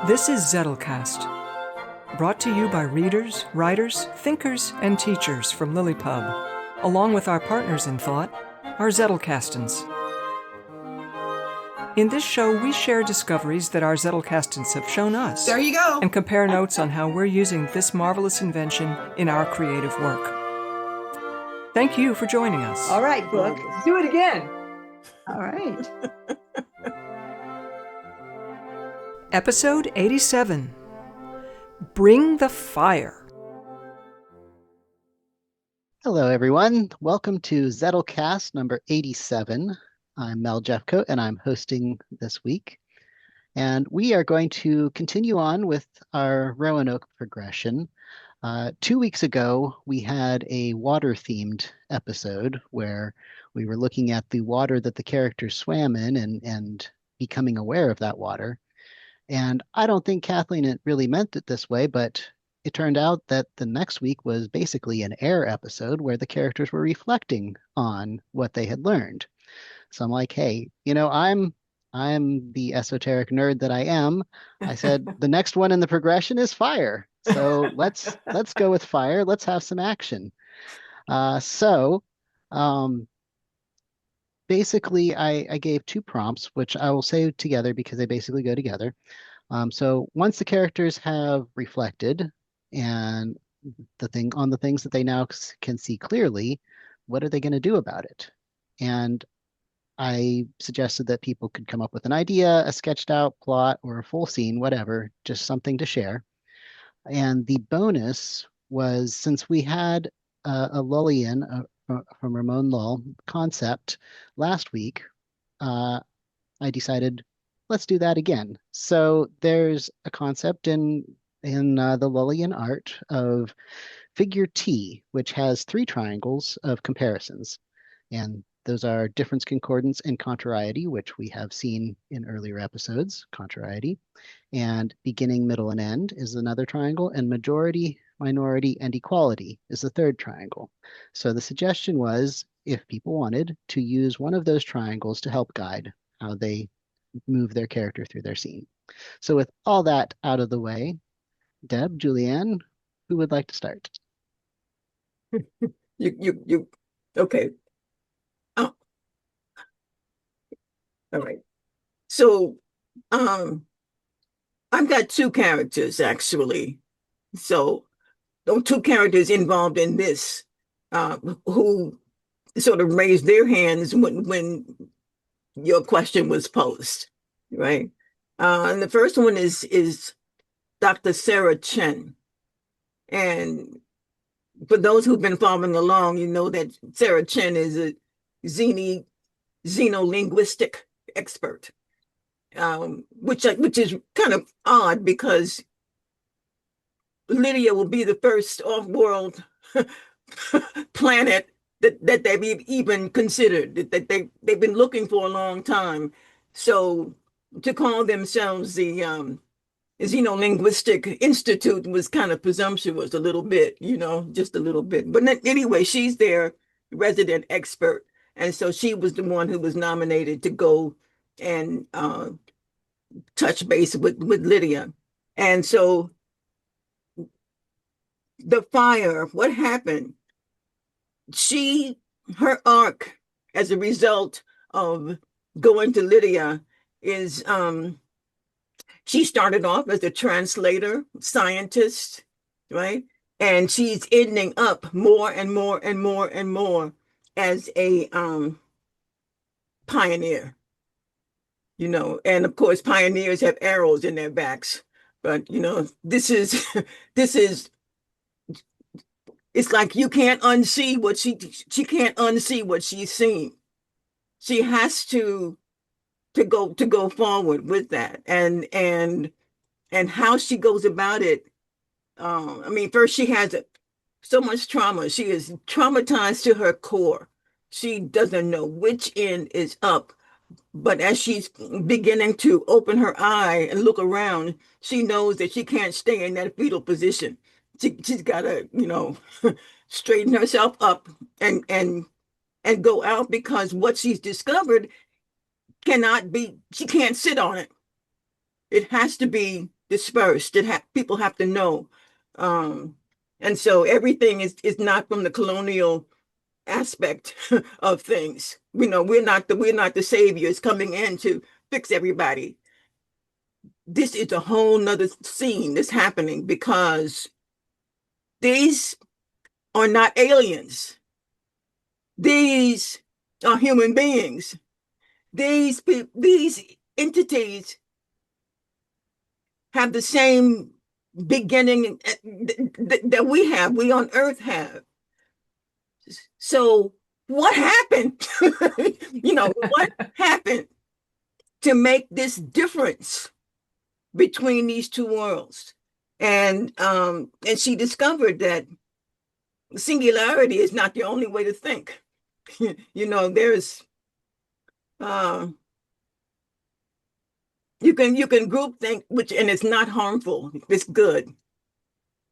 This is Zettelcast, brought to you by readers, writers, thinkers, and teachers from LiLLiPub, along with our partners in thought, our Zettelcastans. In this show, we share discoveries that our Zettelcastans have shown us. There you go. And compare notes on how we're using this marvelous invention in our creative work. Thank you for joining us. All right, Book. Let's do it again. All right. Episode 87. Bring the Fire. Hello, everyone. Welcome to Zettelcast number 87. I'm Mel Jeffcoat, and I'm hosting this week. And we are going to continue on with our Roanoke progression. 2 weeks ago, we had a water-themed episode where we were looking at the water that the characters swam in and becoming aware of that water. And I don't think Kathleen really meant it this way, but it turned out that the next week was basically an air episode where the characters were reflecting on what they had learned. So I'm like, hey, I'm the esoteric nerd that I am. I said the next one in the progression is fire. So let's go with fire. Let's have some action. Basically, I gave two prompts, which I will say together because they basically go together. So once the characters have reflected and the things that they now can see clearly, what are they going to do about it? And I suggested that people could come up with an idea, a sketched out plot, or a full scene, whatever, just something to share. And the bonus was, since we had a Lullian from Ramon Lull concept last week, I decided let's do that again. So there's a concept in the Lullian art of figure T, which has three triangles of comparisons. And those are difference, concordance, and contrariety, which we have seen in earlier episodes, contrariety. And beginning, middle, and end is another triangle, and majority, minority, and equality is the third triangle. So the suggestion was, if people wanted, to use one of those triangles to help guide how they move their character through their scene. So with all that out of the way, Deb, Julianne, who would like to start? You okay. Oh. All right. So I've got two characters actually. So those two characters involved in this who sort of raised their hands when your question was posed, right? And the first one is Dr. Sara Chen. And for those who've been following along, you know that Sara Chen is a xenolinguistic expert, which is kind of odd because Lydia will be the first off-world planet that they've even considered, that they've been looking for a long time. So to call themselves the Xenolinguistic Institute was kind of presumptuous a little bit, just a little bit. But anyway, she's their resident expert. And so she was the one who was nominated to go and touch base with Lydia. And so the fire, what happened? Her arc as a result of going to Lydia is she started off as a translator, scientist, right? And she's ending up more and more and more and more as a pioneer, and of course pioneers have arrows in their backs, but this is it's like you can't unsee what she can't unsee what she's seen. She has to go forward with that, and how she goes about it. First she has so much trauma. She is traumatized to her core. She doesn't know which end is up, but as she's beginning to open her eye and look around, she knows that she can't stay in that fetal position. She's got to, straighten herself up and go out, because what she's discovered she can't sit on it. It has to be dispersed. People have to know. And so everything is not from the colonial aspect of things. We're not the saviors coming in to fix everybody. This is a whole nother scene that's happening because these are not aliens. These are human beings. These entities have the same beginning that we on Earth have. So what happened? What happened to make this difference between these two worlds? And she discovered that singularity is not the only way to think. There's you can group think, and it's not harmful. It's good.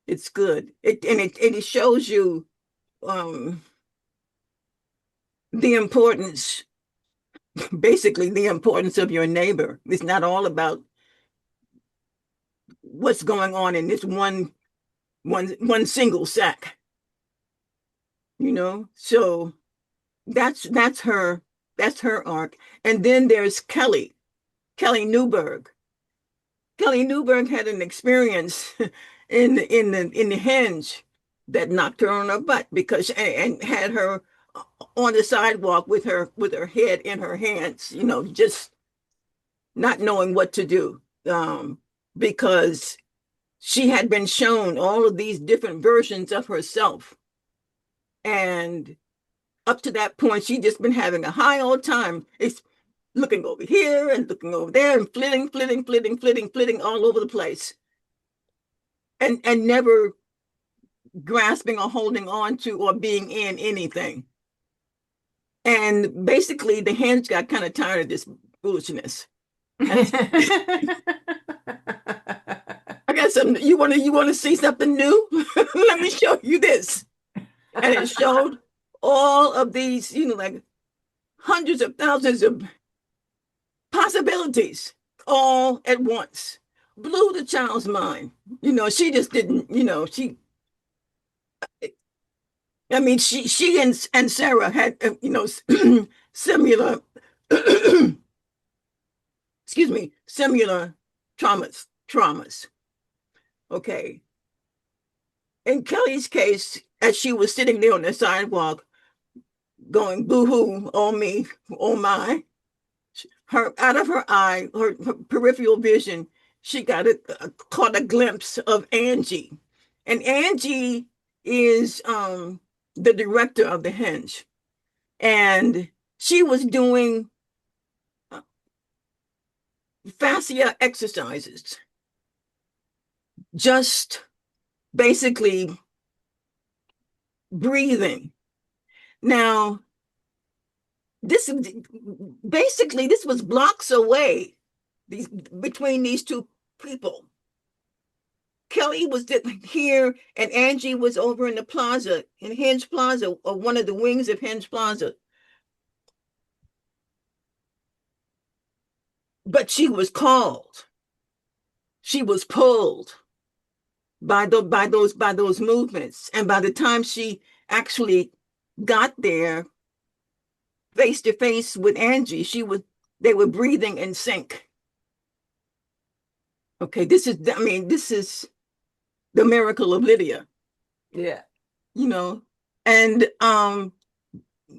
It's good. It shows you the importance, basically the importance of your neighbor. It's not all about what's going on in this one single sack. So that's her arc. And then there's Kelly Newberg. Kelly Newberg had an experience in the hinge that knocked her on her butt and had her on the sidewalk with her head in her hands, just not knowing what to do, because she had been shown all of these different versions of herself. And up to that point, she'd just been having a high old time. It's looking over here and looking over there and flitting all over the place. And never grasping or holding on to or being in anything. And basically the hinge got kind of tired of this foolishness. I got something. You want to see something new? Let me show you this. And it showed all of these, like hundreds of thousands of possibilities all at once. Blew the child's mind. She just didn't, she and Sarah had, similar, similar traumas. Okay. In Kelly's case, as she was sitting there on the sidewalk going, boo-hoo, oh me, oh my, out of her eye, her peripheral vision, she caught a glimpse of Angie. And Angie is the director of the hinge. And she was doing fascia exercises, just basically breathing. Now, this was blocks away between these two people. Kelly was here and Angie was over in the plaza, in Hinge Plaza, or one of the wings of Hinge Plaza. But she was called. She was pulled by those movements. And by the time she actually got there face to face with Angie, they were breathing in sync. Okay, this is the miracle of Lydia. Yeah. And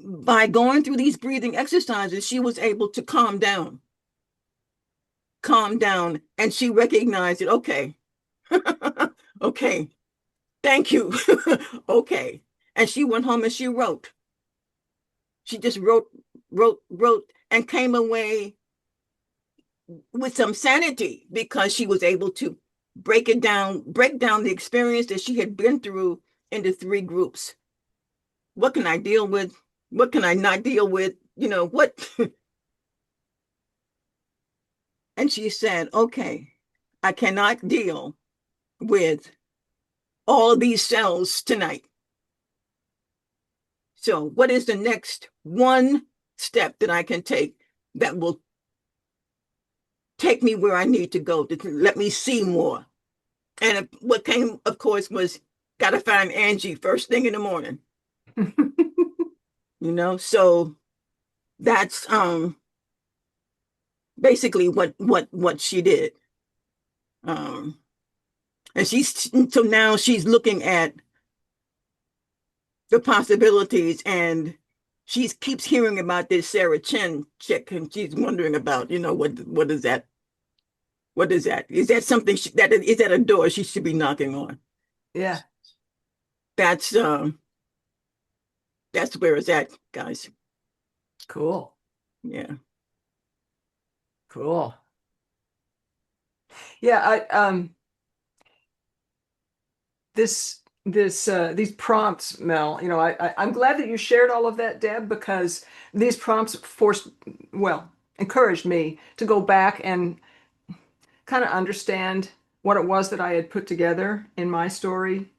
by going through these breathing exercises, she was able to calm down. And she recognized it. Okay. Okay. Thank you. Okay. And she went home and she wrote. She just wrote, and came away with some sanity because she was able to break down the experience that she had been through into 3 groups. What can I deal with? What can I not deal with? What? And she said, okay, I cannot deal with all these cells tonight. So what is the next one step that I can take that will take me where I need to go, to let me see more. And what came, of course, was gotta find Angie first thing in the morning. So that's basically what she did. Um, and so now she's looking at the possibilities, and she keeps hearing about this Sara Chen chick, and she's wondering about, what is that? What is that? Is that something is that a door she should be knocking on? Yeah. That's where it's at, guys. Cool. Yeah. Cool. Yeah, these prompts, Mel, I'm glad that you shared all of that, Deb, because these prompts encouraged me to go back and kind of understand what it was that I had put together in my story,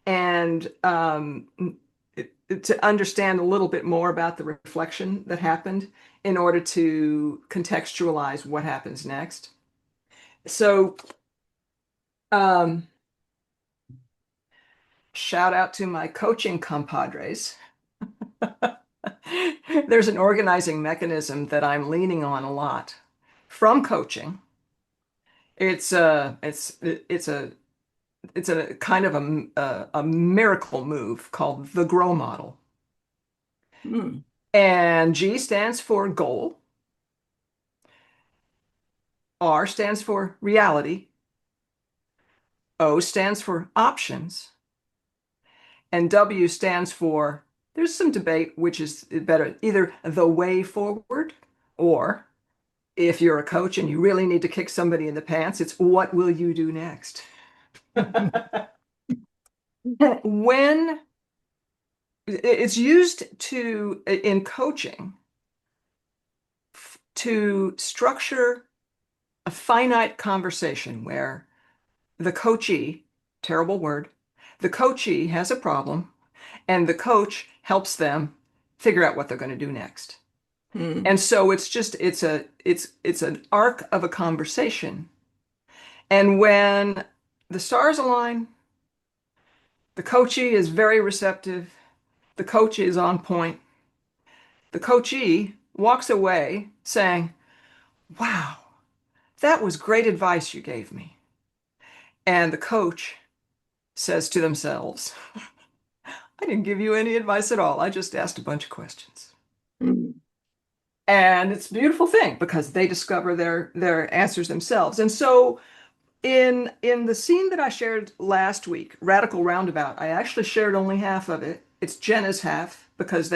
and to understand a little bit more about the reflection that happened in order to contextualize what happens next. So, um, shout out to my coaching compadres. There's an organizing mechanism that I'm leaning on a lot from coaching. It's a kind of a miracle move called the GROW model. Mm. And G stands for goal. R stands for reality. O stands for options. And W stands for, there's some debate which is better, either the way forward, or if you're a coach and you really need to kick somebody in the pants, it's what will you do next? When it's used in coaching to structure a finite conversation where the coachee, terrible word, the coachee has a problem and the coach helps them figure out what they're going to do next. Mm. And so it's an arc of a conversation. And when the stars align, the coachee is very receptive, the coach is on point. The coachee walks away saying, "Wow, that was great advice you gave me." And the coach says to themselves, "I didn't give you any advice at all. I just asked a bunch of questions." Mm. And it's a beautiful thing because they discover their answers themselves. And so in the scene that I shared last week, Radical Roundabout, I actually shared only half of it. It's Jenna's half because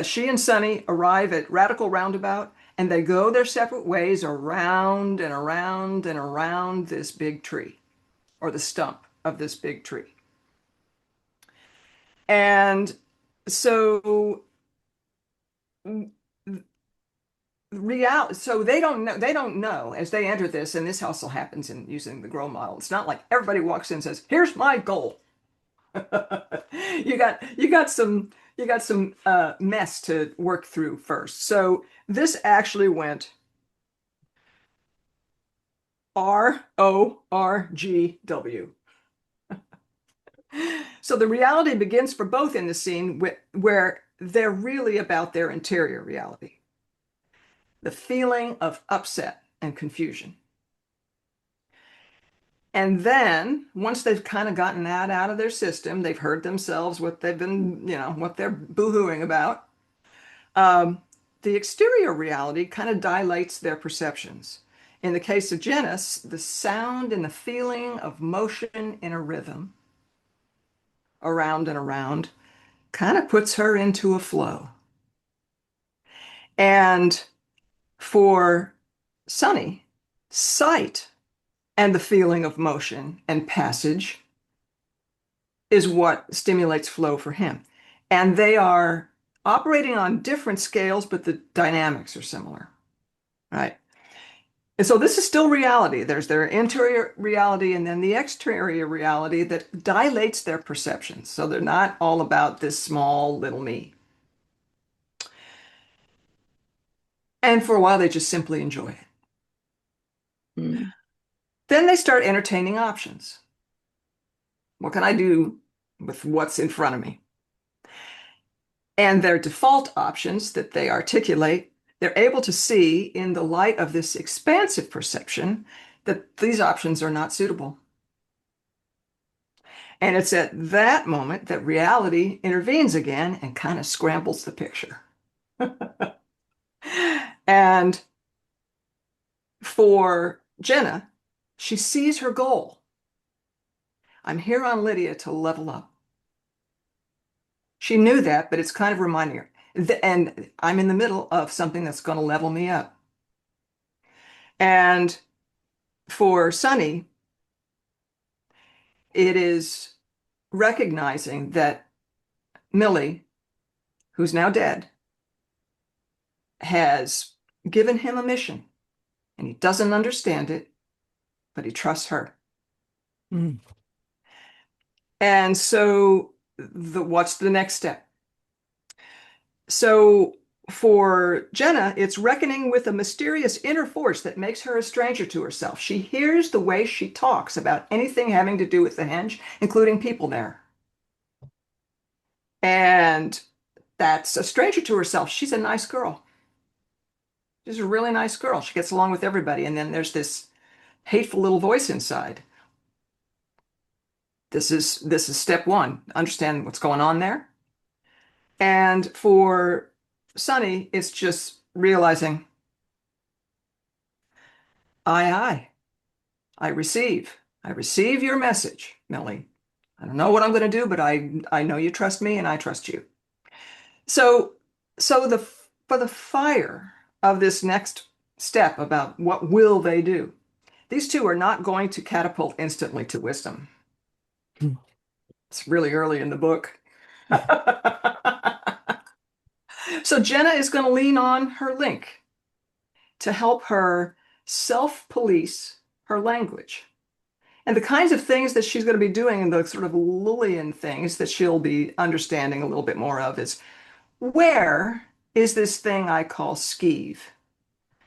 she and Sunny arrive at Radical Roundabout and they go their separate ways around and around and around this big tree, or the stump of this big tree. And so so they don't know as they enter this, and this also happens in using the GROW model. It's not like everybody walks in and says, "Here's my goal." You got some mess to work through first. So this actually went RORGW. So the reality begins for both in the scene where they're really about their interior reality, the feeling of upset and confusion. And then once they've kind of gotten that out of their system, they've heard themselves what they've been, what they're boohooing about. The exterior reality kind of dilates their perceptions. In the case of Jenna, the sound and the feeling of motion in a rhythm around and around kind of puts her into a flow. And for Sunny, sight and the feeling of motion and passage is what stimulates flow for him. And they are operating on different scales, but the dynamics are similar, right? And so this is still reality. There's their interior reality and then the exterior reality that dilates their perceptions. So they're not all about this small little me. And for a while, they just simply enjoy it. Mm. Then they start entertaining options. What can I do with what's in front of me? And their default options that they articulate, they're able to see in the light of this expansive perception that these options are not suitable. And it's at that moment that reality intervenes again and kind of scrambles the picture. And for Jenna, she sees her goal. I'm here on Lydia to level up. She knew that, but it's kind of reminding her. And I'm in the middle of something that's going to level me up. And for Sunny, it is recognizing that Millie, who's now dead, has given him a mission, and he doesn't understand it, but he trusts her. Mm. And so what's the next step? So for Jenna, it's reckoning with a mysterious inner force that makes her a stranger to herself. She hears the way she talks about anything having to do with the henge, including people there. And that's a stranger to herself. She's a nice girl. She's a really nice girl. She gets along with everybody. And then there's this hateful little voice inside. This is step one. Understand what's going on there. And for Sunny, it's just realizing, aye, I receive. I receive your message, Millie. I don't know what I'm going to do, but I know you trust me and I trust you. So for the fire of this next step about what will they do, these two are not going to catapult instantly to wisdom. Mm. It's really early in the book. So Jenna is going to lean on her link to help her self-police her language. And the kinds of things that she's going to be doing, and the sort of Lillian things that she'll be understanding a little bit more of, is where is this thing I call skeeve?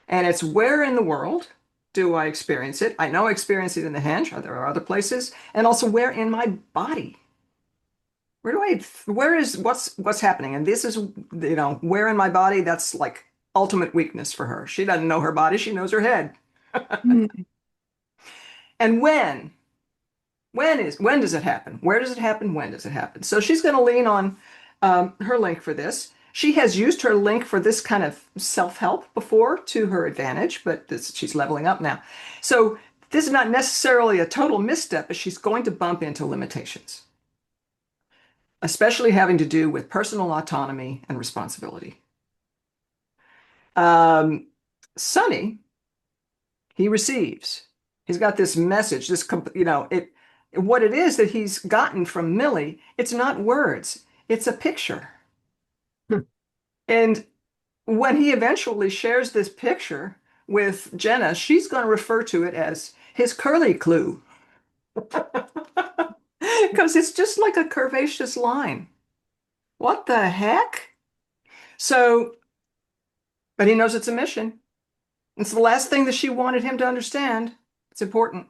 And it's where in the world do I experience it? I know I experience it in the henge. There are other places. And also where in my body? Where is what's happening? And this is, where in my body, that's like ultimate weakness for her. She doesn't know her body, she knows her head. Mm. And when does it happen? Where does it happen? When does it happen? So she's going to lean on her link for this. She has used her link for this kind of self-help before to her advantage, but she's leveling up now. So this is not necessarily a total misstep, but she's going to bump into limitations, especially having to do with personal autonomy and responsibility. Um, Sonny, he receives. He's got this message, what it is that he's gotten from Millie, it's not words, it's a picture. And when he eventually shares this picture with Jenna, she's going to refer to it as his curly clue. Because it's just like a curvaceous line. What the heck? So, but he knows it's a mission. It's the last thing that she wanted him to understand. It's important.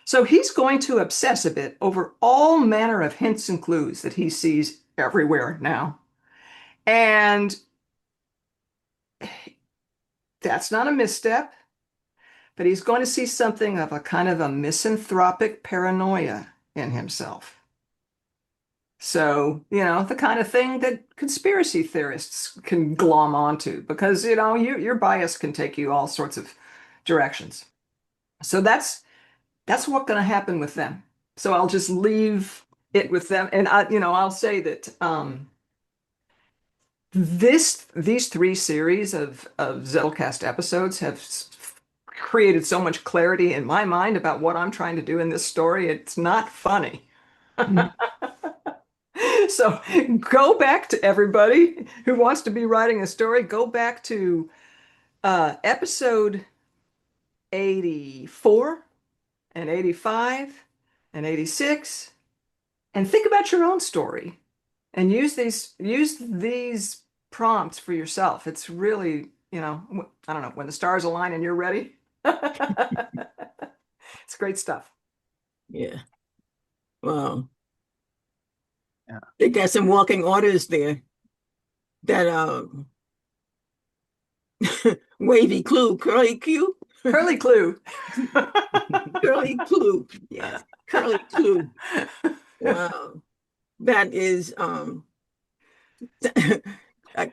So he's going to obsess a bit over all manner of hints and clues that he sees everywhere now. And that's not a misstep, but he's going to see something of a kind of a misanthropic paranoia in himself. So, the kind of thing that conspiracy theorists can glom onto because, your bias can take you all sorts of directions. So that's what's going to happen with them. So I'll just leave it with them. And I'll say that these three series of Zettelcast episodes have created so much clarity in my mind about what I'm trying to do in this story. It's not funny. Mm. So go back to everybody who wants to be writing a story, go back to episode 84 and 85 and 86 and think about your own story and use these prompts for yourself. It's really, I don't know, when the stars align and you're ready. It's great stuff. Yeah. Wow. Yeah. They got some walking orders there that wavy clue, curly Q, Curly Clue. curly clue. Yes, curly clue. Wow. That is I,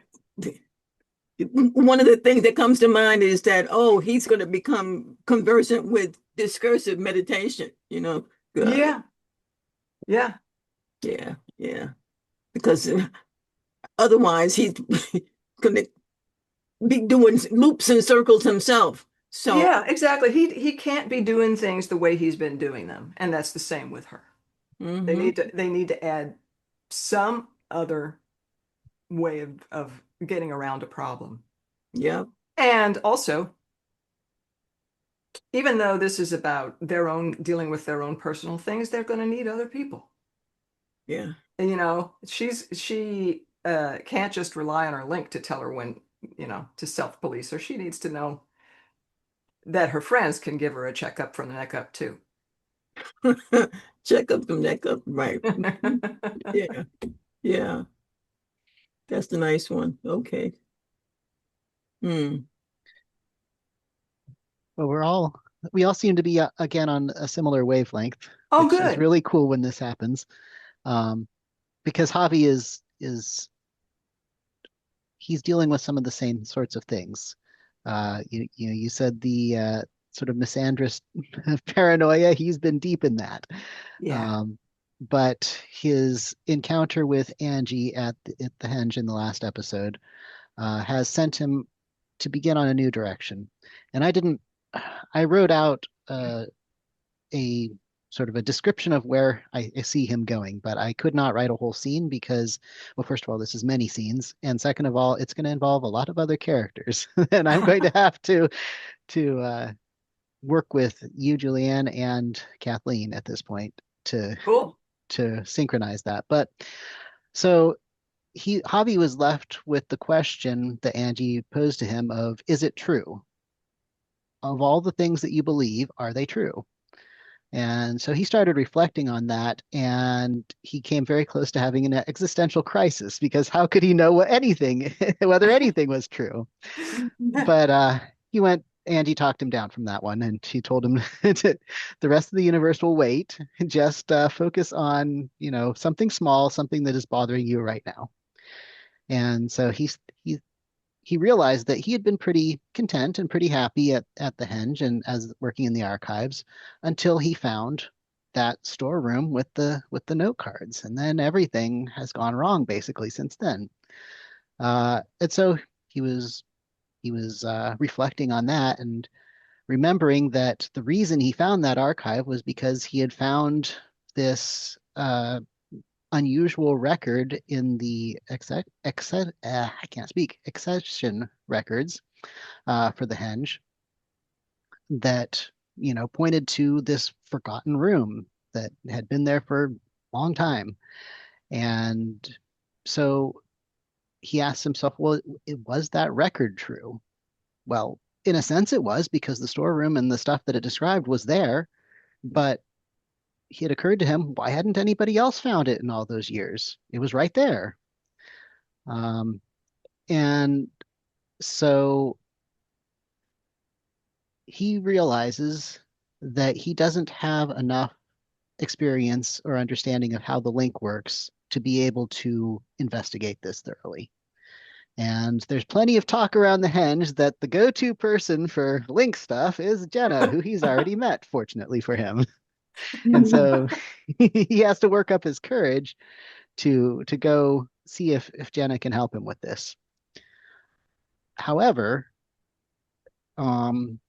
one of the things that comes to mind is that, oh, he's going to become conversant with discursive meditation, you know. Yeah, yeah, Yeah, yeah. Because otherwise he's going to be doing loops and circles himself. So, yeah, exactly. He can't be doing things the way he's been doing them, and that's the same with her. mhm, They need to add some other way of getting around a problem. yeah, And also, even though this is about their own dealing with their own personal things, they're going to need other people. yeah. And, she can't just rely on her link to tell her when, to self-police her. She needs to know that her friends can give her a checkup from the neck up too. Check up from neck up, right. Yeah, yeah. That's the nice one. Okay. Hmm. Well, we all seem to be again on a similar wavelength, Oh, which is good. really cool when this happens. Um, because Javi is he's dealing with some of the same sorts of things. You said the sort of misandrist paranoia. He's been deep in that. Yeah. Um, but his encounter with Angie at the Henge in the last episode has sent him to begin on a new direction. And I wrote out a sort of a description of where I see him going, but I could not write a whole scene because, well, first of all, this is many scenes, and second of all, it's going to involve a lot of other characters, and I'm going to have to work with you, Julianne, and Kathleen at this point to Cool. to synchronize that. But so Javi was left with the question that Angie posed to him of, is it true? Of all the things that you believe, are they true? And so he started reflecting on that, and he came very close to having an existential crisis because how could he know whether anything was true? But Angie talked him down from that one, and she told him to, the rest of the universe will wait. Just focus on, something small, something that is bothering you right now. And so he realized that he had been pretty content and pretty happy at the Henge and as working in the archives until he found that storeroom with the note cards, and then everything has gone wrong basically since then. And so he was reflecting on that and remembering that the reason he found that archive was because he had found this unusual record in the I can't speak accession records for the Henge that pointed to this forgotten room that had been there for a long time. And so he asked himself, well, was that record true? Well, in a sense, it was because the storeroom and the stuff that it described was there, but it occurred to him, why hadn't anybody else found it in all those years? It was right there. Um, and so he realizes that he doesn't have enough experience or understanding of how the link works to be able to investigate this thoroughly. And there's plenty of talk around the Henge that the go-to person for link stuff is Jenna, who he's already met, fortunately for him. And so he has to work up his courage to go see if Jenna can help him with this. However, um,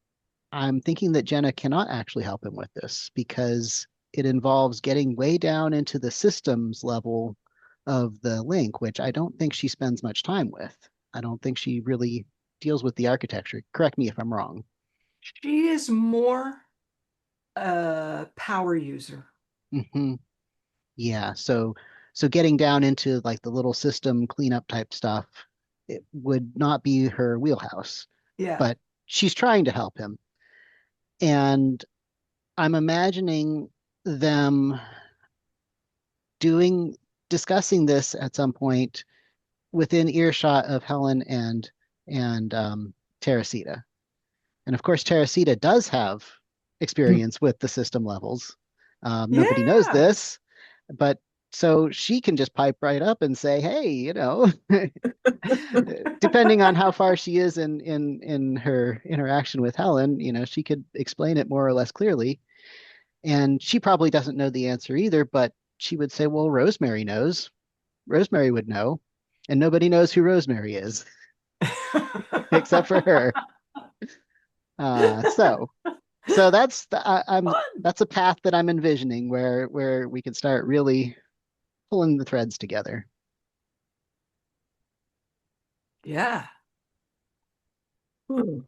I'm thinking that Jenna cannot actually help him with this because it involves getting way down into the systems level of the link, which I don't think she spends much time with. I don't think she really deals with the architecture. Correct me if I'm wrong. She is more a power user. Hmm. Yeah, so getting down into like the little system cleanup type stuff, it would not be her wheelhouse, Yeah. but she's trying to help him. And I'm imagining them doing discussing this at some point within earshot of Helen and Teresita. And of course, Teresita does have experience with the system levels. Nobody knows Yeah. this, but so she can just pipe right up and say, "Hey, depending on how far she is in her interaction with Helen, she could explain it more or less clearly." And she probably doesn't know the answer either, but she would say, "Well, Rosemary knows. Rosemary would know." And nobody knows who Rosemary is except for her. Uh, so so Fun. that's a path that I'm envisioning where we can start really pulling the threads together. Yeah. Hmm.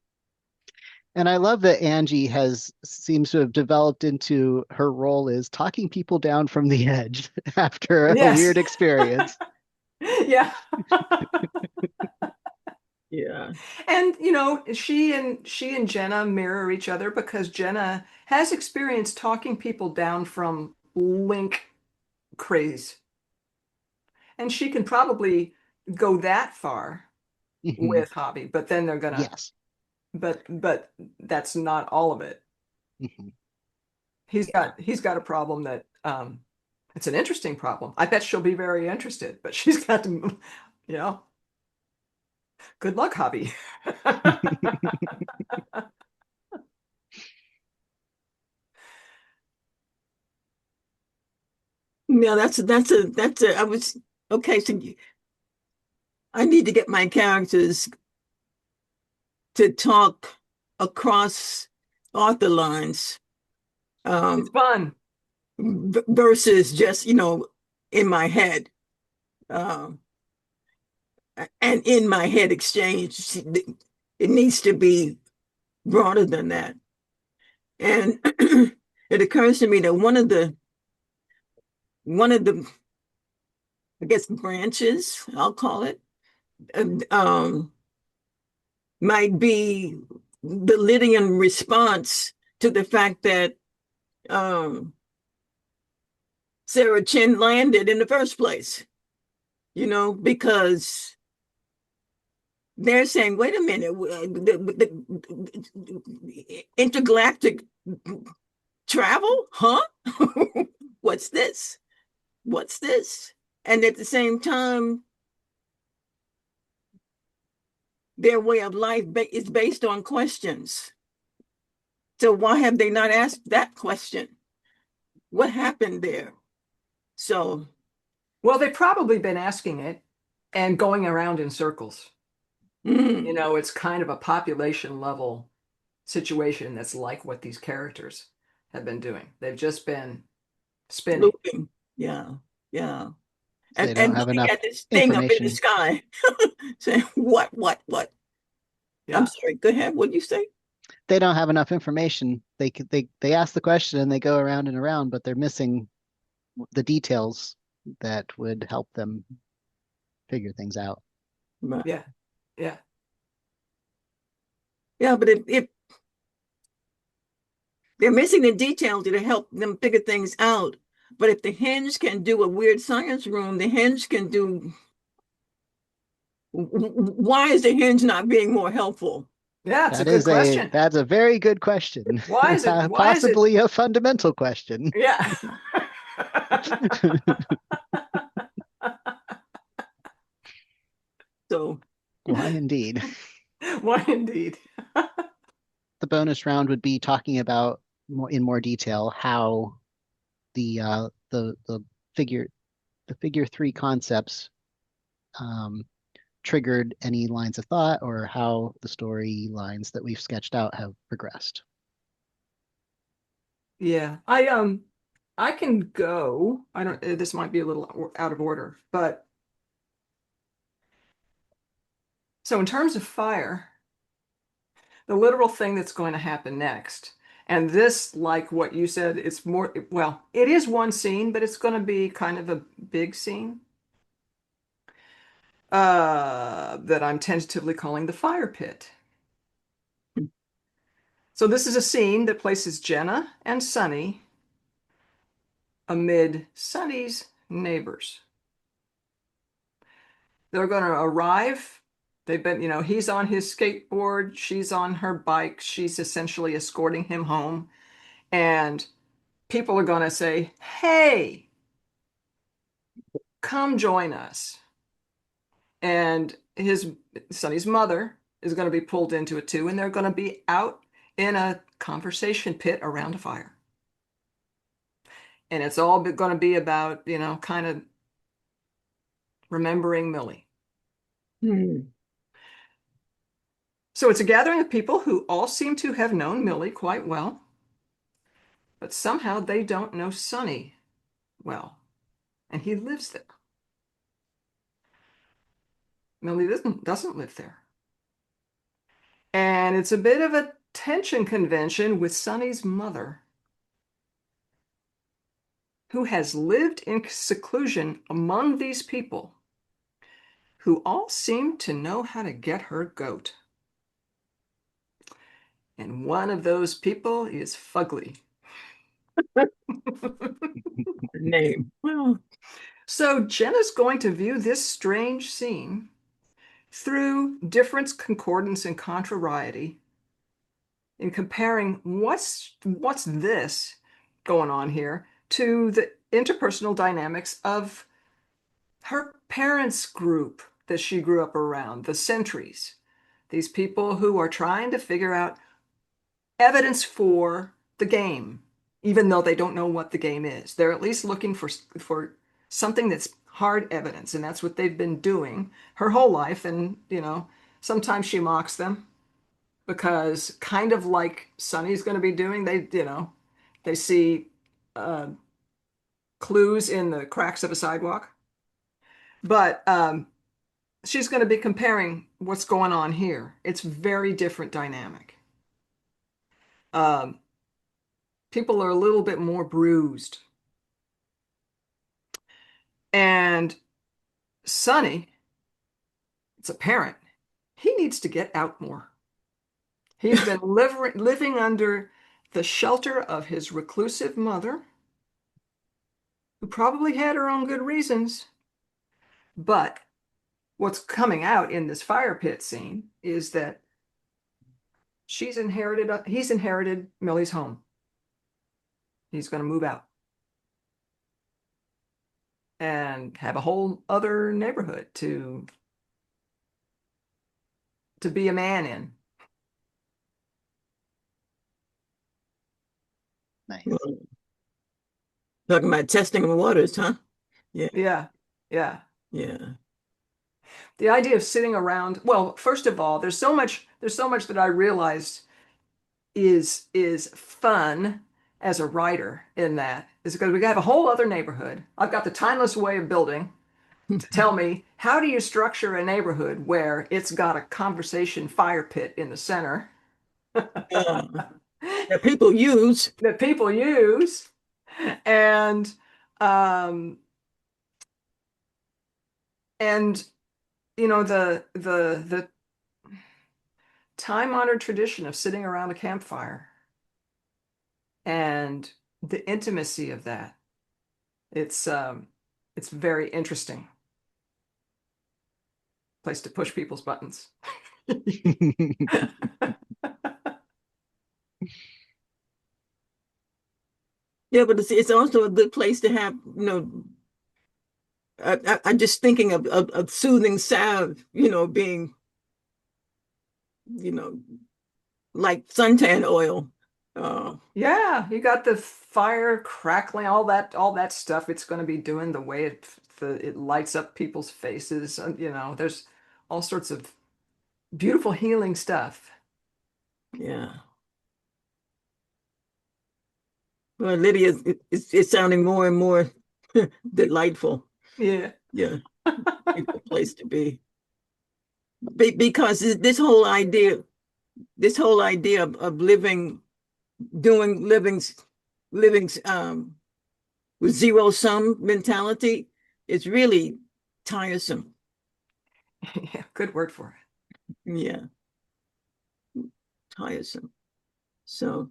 And I love that Angie has seems to have developed into her role is talking people down from the edge after a Yes. weird experience. Yeah. Yeah. And she and Jenna mirror each other because Jenna has experience talking people down from link craze. And she can probably go that far Mhm. with Hobby, but then they're gonna Yes. but that's not all of it. Mhm. He's got a problem that it's an interesting problem. I bet she'll be very interested, but she's got to, good luck, Hobby. Yeah, that's a I was okay, so I need to get my characters to talk across author lines, It's um, fun. versus just, in my head. Um, and in my head exchange, it needs to be broader than that. And it occurs to me that one of the I guess branches, I'll call it, um, might be the Lydian response to the fact that um, Sara Chen landed in the first place, because they're saying, wait a minute, the intergalactic travel, huh? What's this? What's this? And at the same time, their way of life is based on questions. So why have they not asked that question? What happened there? So, Well, they've probably been asking it and going around in circles. mm, It's kind of a population level situation that's like what these characters have been doing. They've just been spinning. looping. Yeah, yeah. So And they don't and have looking enough at this thing up in the information. sky, saying, what? I'm Yeah. sorry, go ahead. What did you say? They don't have enough information. They ask the question and they go around and around, but they're missing the details that would help them figure things out. Right. Yeah. Yeah. Yeah, but if they're missing the details to help them figure things out. But if the hinge can do a weird science room, the hinge can do. Why is the hinge not being more helpful? Yeah, it's a good question. That's a very good question. Why is it? Possibly a fundamental question. Yeah. So, Why indeed? Why indeed? The bonus round would be talking about in more detail how the figure the figure three concepts um, triggered any lines of thought or how the story lines that we've sketched out have progressed. Yeah. I can go. I don't this might be a little out of order, but so in terms of fire, the literal thing that's going to happen next. And this, like what you said, it's more, well, it is one scene, but it's going to be kind of a big scene that I'm tentatively calling the fire pit. So this is a scene that places Jenna and Sunny amid Sunny's neighbors. They're going to arrive. They've been, he's on his skateboard, she's on her bike, she's essentially escorting him home. And people are going to say, hey, come join us. And his Sonny's mother is going to be pulled into it too, and they're going to be out in a conversation pit around a fire. And it's all going to be about, kind of remembering Millie. Hmm. So it's a gathering of people who all seem to have known Millie quite well, but somehow they don't know Sonny well, and he lives there. Millie doesn't live there. And it's a bit of a tension convention with Sonny's mother, who has lived in seclusion among these people, who all seem to know how to get her goat. And one of those people is Fugly. Name. Well, So Jenna's going to view this strange scene through difference, concordance, and contrariety in comparing what's this going on here to the interpersonal dynamics of her parents' group that she grew up around, the Sentries, these people who are trying to figure out evidence for the game, even though they don't know what the game is. They're at least looking for something that's hard evidence, and that's what they've been doing her whole life. And, sometimes she mocks them because kind of like Sonny's going to be doing, they see clues in the cracks of a sidewalk. But she's going to be comparing what's going on here. It's very different dynamic. Um, People are a little bit more bruised. And Sonny, it's apparent, he needs to get out more. He's been living under the shelter of his reclusive mother, who probably had her own good reasons. But what's coming out in this fire pit scene is that he's inherited Millie's home. He's going to move out and have a whole other neighborhood to be a man in. Nice. talking about testing the waters, huh? Yeah, Yeah, yeah. yeah. The idea of sitting around, well, first of all, there's so much that I realized is fun as a writer in that is because we have a whole other neighborhood. I've got the timeless way of building to tell me how do you structure a neighborhood where it's got a conversation fire pit in the center Uh, that people use. that people use, and um and the time-honored tradition of sitting around a campfire and the intimacy of that. It's very interesting place to push people's buttons. Yeah, but it's also a good place to have, I'm just thinking of soothing salve, being, you know, like suntan oil. Yeah, you got the fire crackling, all that stuff. It's going to be doing the way it lights up people's faces. There's all sorts of beautiful healing stuff. Yeah. Well, Lydia is sounding more and more delightful. Yeah. Yeah, beautiful place to be. Because this whole idea of living, doing living with zero sum mentality is really tiresome. Yeah, good word for it. Yeah, tiresome. So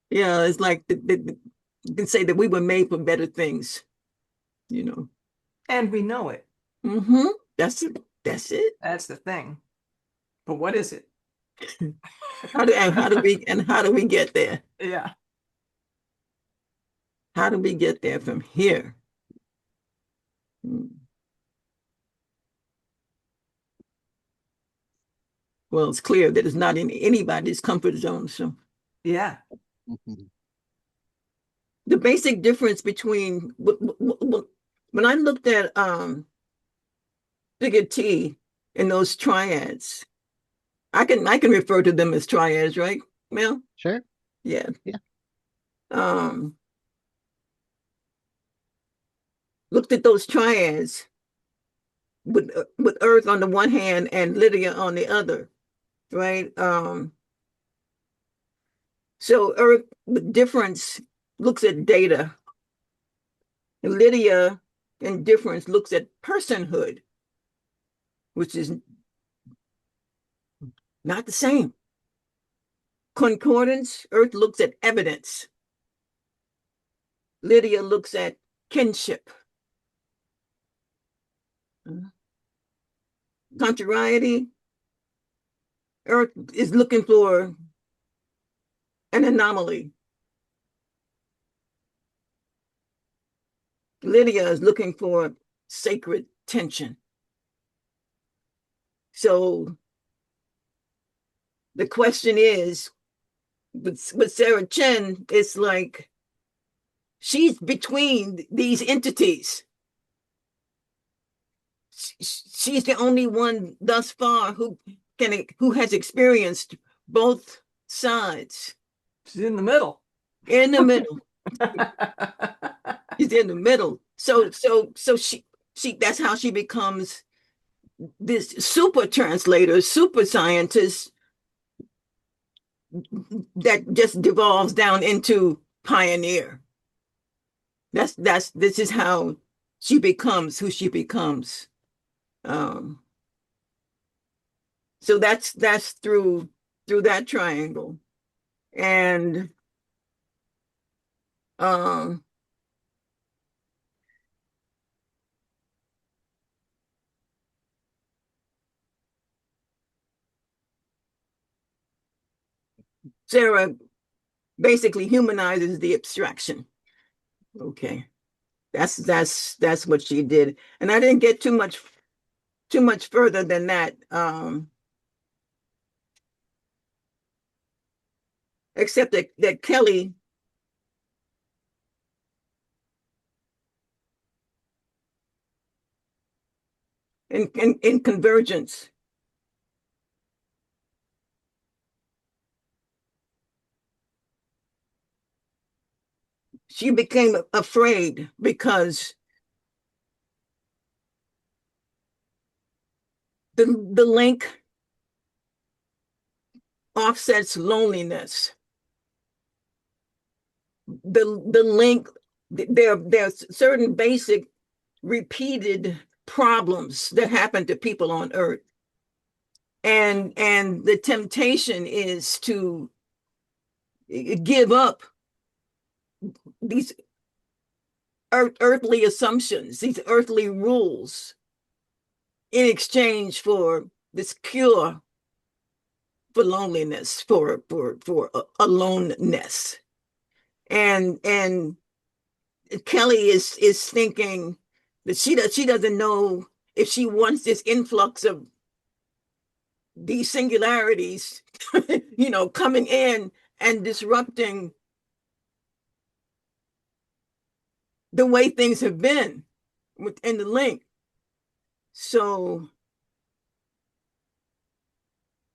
yeah, it's like you can say that we were made for better things, you know. And we know it. Mm-hmm. That's it. That's it. That's the thing. But what is it? How do we get there? Yeah. How do we get there from here? Hmm. Well, it's clear that it's not in anybody's comfort zone. So Yeah. Mhm. the basic difference between when I looked at figure T in those triads, I can refer to them as triads, right? Mel? Sure. Yeah. Yeah. Um, looked at those triads with Earth on the one hand and Lydia on the other, right? So Earth with difference looks at data. Lydia in difference looks at personhood, which is not the same. Concordance, Earth looks at evidence. Lydia looks at kinship. Contrariety, Earth is looking for an anomaly. Lydia is looking for sacred tension. So the question is, with Sara Chen, it's like she's between these entities. She's the only one thus far who has experienced both sides. She's in the middle. In the middle. She's in the middle. So she that's how she becomes this super translator, super scientist that just devolves down into pioneer. This is how she becomes who she becomes. Um, so that's through that triangle. And um Sarah basically humanizes the abstraction. Okay. That's what she did. And I didn't get too much further than that. Except that Kelly in Convergence, she became afraid because the link offsets loneliness. The link there's certain basic repeated problems that happen to people on Earth, and the temptation is to give up these earthly assumptions, these earthly rules, in exchange for this cure for loneliness, for aloneness. And Kelly is thinking that she doesn't know if she wants this influx of these singularities, coming in and disrupting the way things have been within the link. So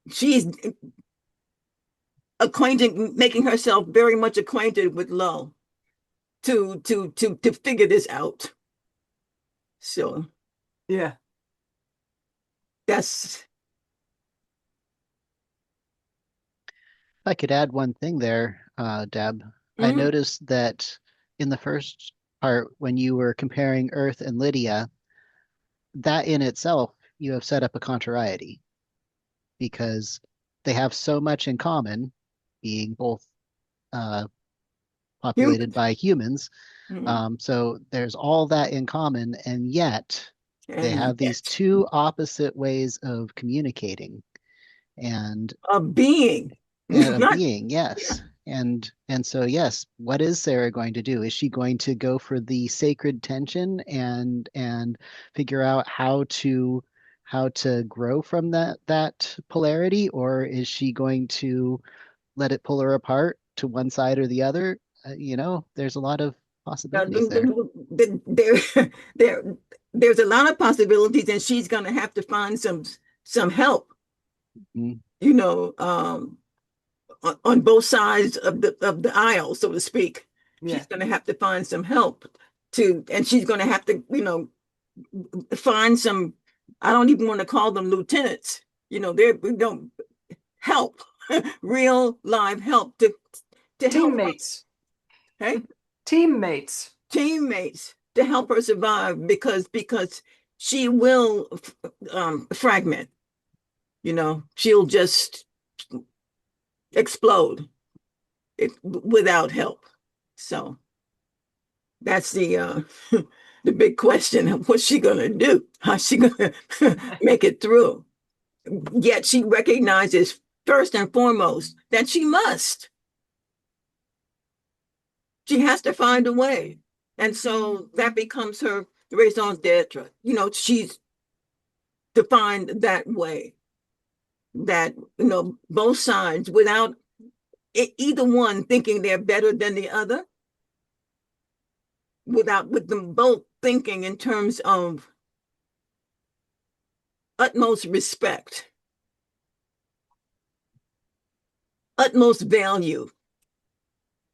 she's making herself very much acquainted with Lull to figure this out. So Yeah. that's If I could add one thing there, Deb, I mm, noticed that in the first part, when you were comparing Earth and Lydia, that in itself, you have set up a contrariety. because they have so much in common, being both uh, populated Humans. by humans. Mhm. So there's all that in common, and yet they And have these yet, two opposite ways of communicating and a being, a not, being, yeah, yes. And so yes, what is Sarah going to do? Is she going to go for the sacred tension and figure out how to grow from that polarity, or is she going to let it pull her apart to one side or the other? There's a lot of possibilities there. there, there's a lot of possibilities, and she's going to have to find some help, Mm, you know, on both sides of the aisle, so to speak. Yeah. She's going to have to find some help and she's going to have to, find some. I don't even want to call them lieutenants. They're we don't help, real live help to help her, Teammates. okay? Teammates. Teammates to help her survive because she will fragment. She'll just explode without help. So that's the big question of what's she gonna do? How's she gonna make it through? Yet she recognizes first and foremost that she must. She has to find a way. And so that becomes her raison d'etre. She's to find that way that, both sides without either one thinking they're better than the other, with them both thinking in terms of utmost respect, utmost value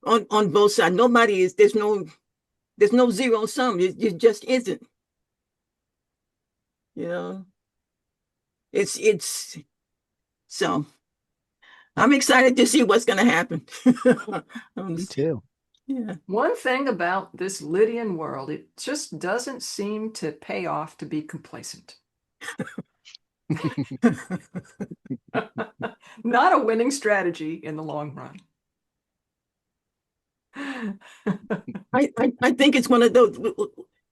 on both sides. Nobody is there's no zero sum. It just isn't. You know, it's so I'm excited to see what's going to happen. me too. Yeah. One thing about this Lydian world, it just doesn't seem to pay off to be complacent. Not a winning strategy in the long run. I think it's one of those.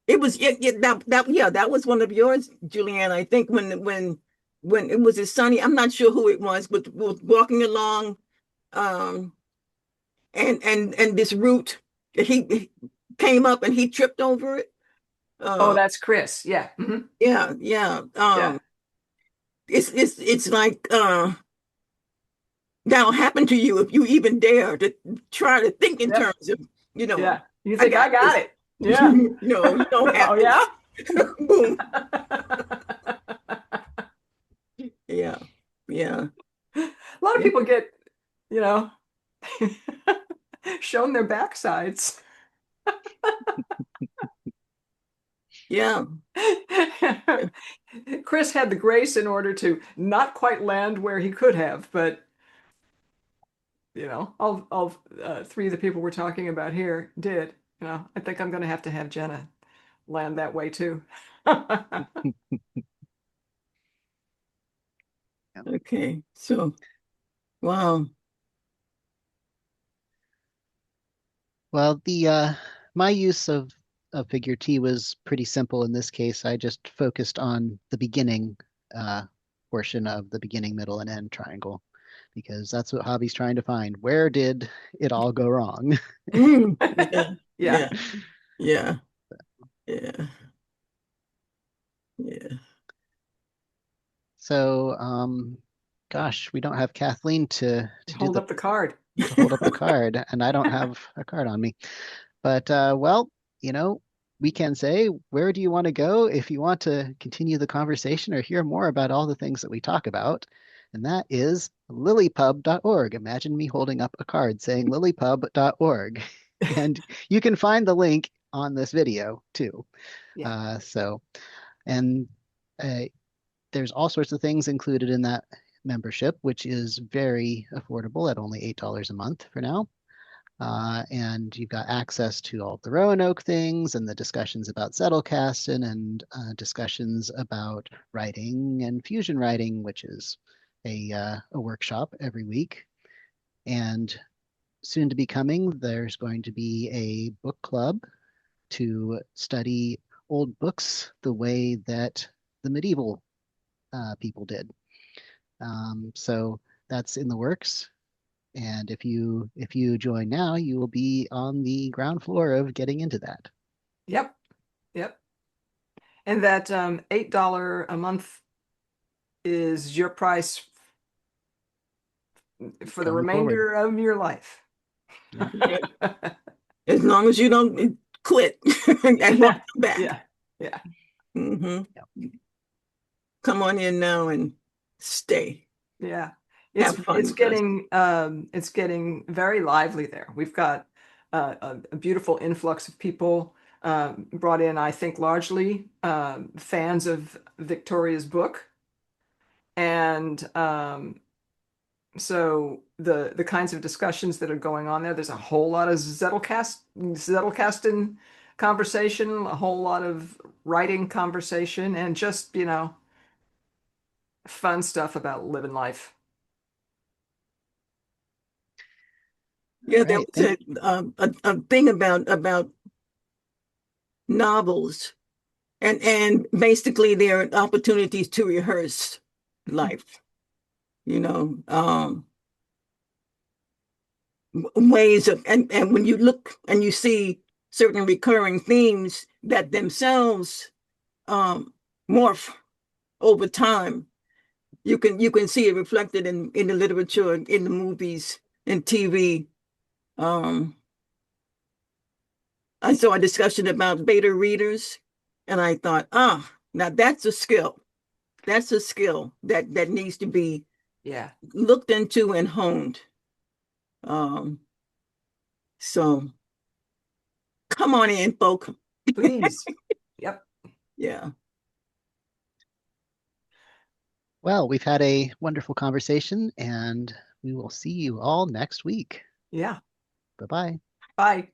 It was that was one of yours, Julianne. I think when it was a sunny. I'm not sure who it was, but was walking along, um, and this root he came up and he tripped over it. Oh, Uh, that's Chris. Yeah. yeah, yeah. Yeah. It's like that'll happen to you if you even dare to try to think in Yep. terms of, you know, Yeah. You I think got I got this. it? Yeah. You don't have Oh, this. yeah? Boom. Yeah. Yeah. A lot of Yeah. people get, you know, shown their backsides. Yeah. Chris had the grace in order to not quite land where he could have, but all three of the people we're talking about here did. I think I'm going to have Jenna land that way too. Okay. So, wow. Well, the my use of figure T was pretty simple in this case. I just focused on the beginning uh, portion of the beginning, middle, and end triangle because that's what Hobby's trying to find. Where did it all go wrong? Yeah. Yeah. Yeah. Yeah. Yeah. Yeah. So, gosh, we don't have Kathleen to do Hold the up the card. to hold up the card, and I don't have a card on me. But well, you know, we can say, where do you want to go if you want to continue the conversation or hear more about all the things that we talk about? And that is LiLLiPub.org. Imagine me holding up a card saying LiLLiPub.org. And you can find the link on this video too. Yeah. So, and uh, there's all sorts of things included in that membership, which is very affordable at only $8 a month for now. And you've got access to all the Roanoke things and the discussions about Zettelcast and discussions about writing and fusion writing, which is a workshop every week. And soon to be coming, there's going to be a book club to study old books the way that the medieval people did. So that's in the works. And if you join now, you will be on the ground floor of getting into that. Yep. Yep. And that $8 a month is your price for the Going forward. remainder of your life. Yeah. As long as you don't quit and won't come back. Yeah. Yeah. Hmm. Yeah. Come on in now and stay. Yeah. Have fun with us. It's getting very lively there. We've got a beautiful influx of people brought in, I think, largely fans of Victoria's book. And so the kinds of discussions that are going on there, there's a whole lot of Zettelcasting conversation, a whole lot of writing conversation, and just, fun stuff about living life. All Yeah, there right. was a thing about novels, and basically there are opportunities to rehearse life. You know, ways of, and when you look and you see certain recurring themes that themselves morph over time, you can see it reflected in the literature, in the movies, in TV. Um, I saw a discussion about beta readers, and I thought, now that's a skill. That's a skill that needs to be Yeah. looked into and honed. Um, so come on in, folk. Please. Yep. Yeah. Well, we've had a wonderful conversation, and we will see you all next week. Yeah. Bye bye. Bye.